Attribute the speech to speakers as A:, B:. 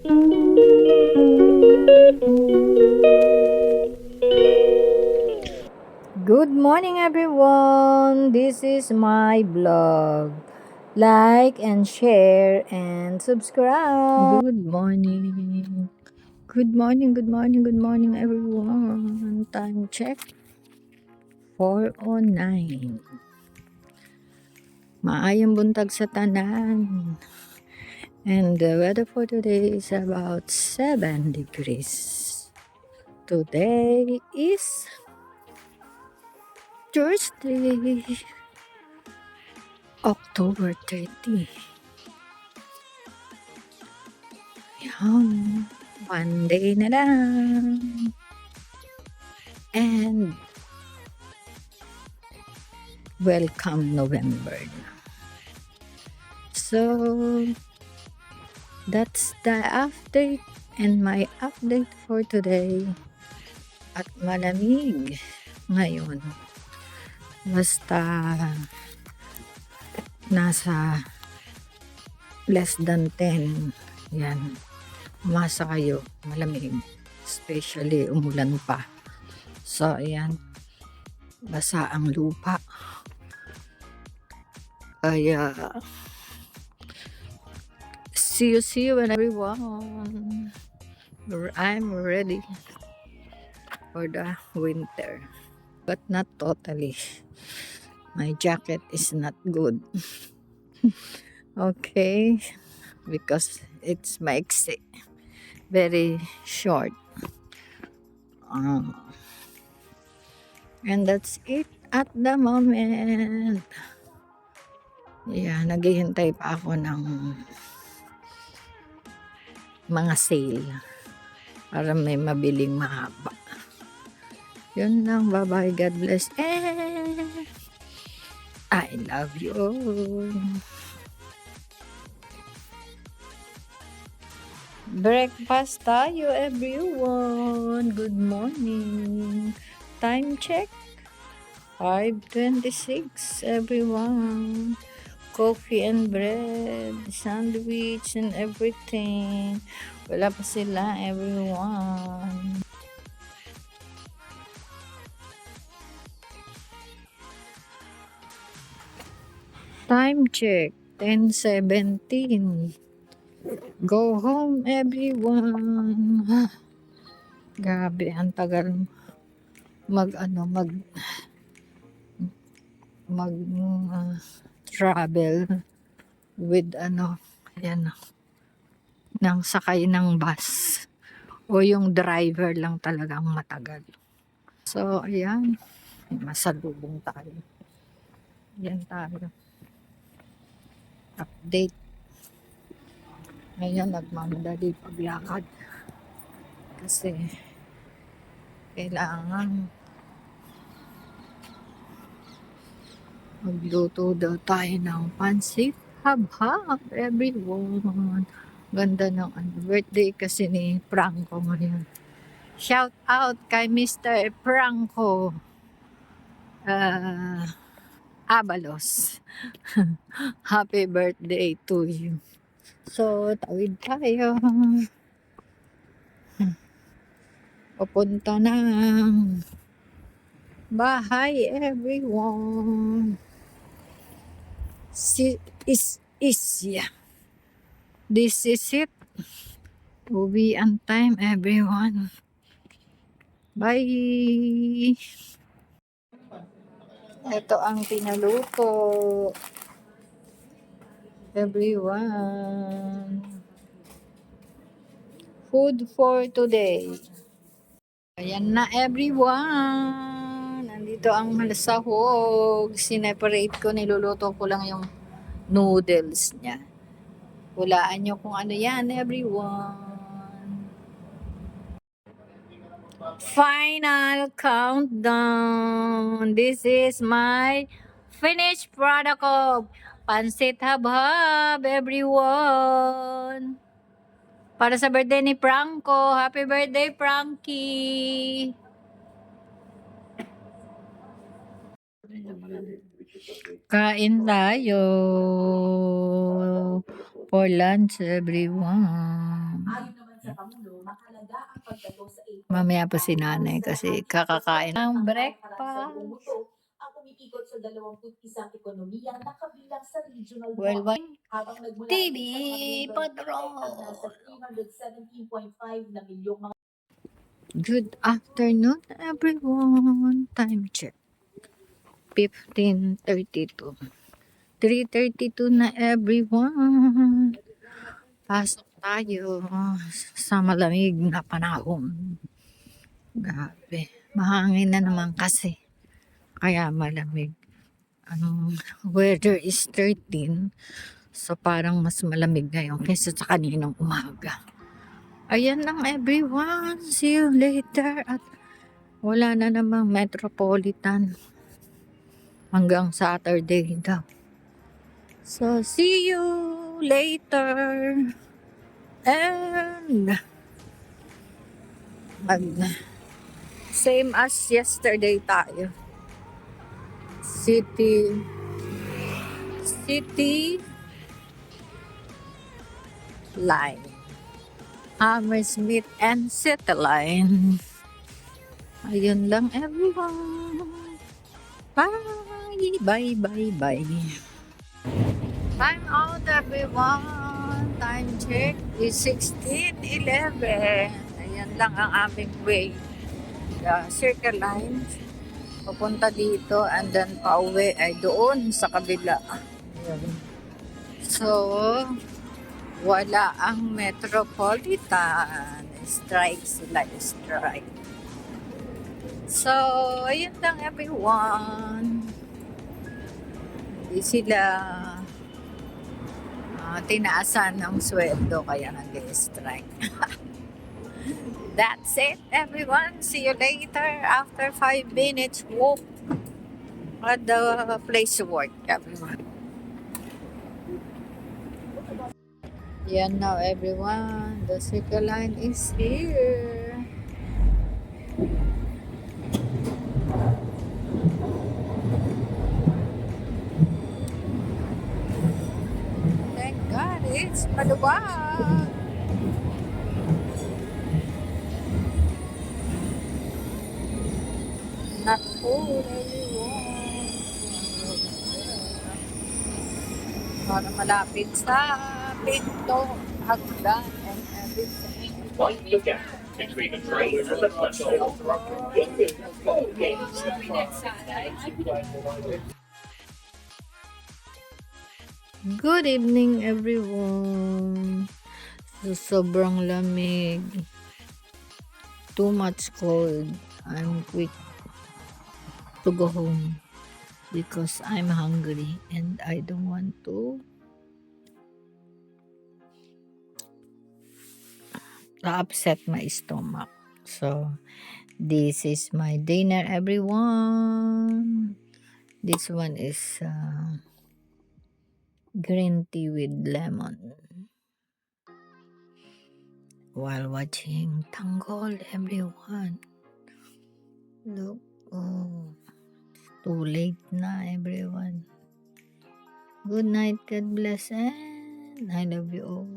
A: Good morning, everyone. This is my vlog. Like and share and subscribe. Good morning. Good morning, good morning, good morning, everyone. Time check 4:09. Maayong buntag sa tanan. And the weather for today is about 7 degrees. Today is Thursday, October 30. Yan. One day na lang. And welcome November na. So, that's the update and my update for today. At malamig ngayon. Basta nasa less than 10. Yan. Umasa kayo. Malamig. Especially umulan pa. So, ayan. Basa ang lupa. Kaya, see you everyone. I'm ready for the winter. But not totally. My jacket is not good. Okay. Because it's maiksi. Very short. And that's it at the moment. Yeah, naghihintay pa ako ng mga sale para may mabiling mahaba. Yun lang. Bye-bye. God bless. And I love you all. Breakfast tayo, everyone. Good morning. Time check 5:26, everyone. Coffee and bread, sandwich and everything. Wala pa sila, everyone. Time check 10:17. Go home, everyone. Grabe, ang tagal travel with ayan, nang sakay ng bus o yung driver lang talagang matagal. So, ayan, masalubong tayo. Ayan tayo. Update. Ngayon, nagmamadali paglakad. Kasi, kailangan magluto daw tayo ng pansit habhab, everyone. Ganda ng birthday kasi ni Franco ngayon. Shout out kay Mr. Franco Abalos. Happy birthday to you. So, tawid tayo. Papunta ng bahay, everyone. Yeah. This is it. Uwian time, everyone. Bye! Ito ang pinaluto. Everyone. Food for today. Ayan na, everyone. Nandito ang malasahog. Sineparate ko, niluluto ko lang yung noodles niya. Hulaan nyo kung ano yan, everyone. Final countdown. This is my finished product of Pansit Habhab, everyone. Para sa birthday ni Franco. Happy birthday, Frankie. Kain tayo for lunch, everyone. Mamaya pa si nanay kasi kakakain ng breakfast. Well, TV Patrol. Good afternoon, everyone. Time check. 15:32. 3:32 na, everyone. Pasok tayo sa malamig na panahon. Grabe. Mahangin na naman kasi. Kaya malamig. Weather is 13. So parang mas malamig ngayon kaysa sa kaninang umaga. Ayan lang, everyone. See you later. At wala na namang Metropolitan hanggang Saturday daw. So see you later. And same as yesterday tayo. City Line, Hammersmith and City Line. Ayun lang, everyone. Bye. Time out, everyone. Time check is 16:11. Ayan lang ang aming way. The Circle Line. Papunta dito and then pauwi ay doon sa kabila. Ayan. So, wala ang Metropolitan. Strike. So, ayun lang, everyone. Hindi sila tinaasan ng sweldo kaya nag-strike. That's it, everyone. See you later after 5 minutes walk at the place to work, everyone. Yan now, everyone. The Circle Line is here. Thank God it's maluwag. Not full, everyone. Para malapit sa pinto, hagdan, and everything.
B: Look at between the trains and the platform.
A: Good evening, everyone. So, sobrang lamig. Too much cold. I'm quick to go home because I'm hungry and I don't want to upset my stomach. So, this is my dinner, everyone. This one is green tea with lemon. While watching Tanggol, everyone. Look, too late na, everyone. Good night, God bless, and I love you all.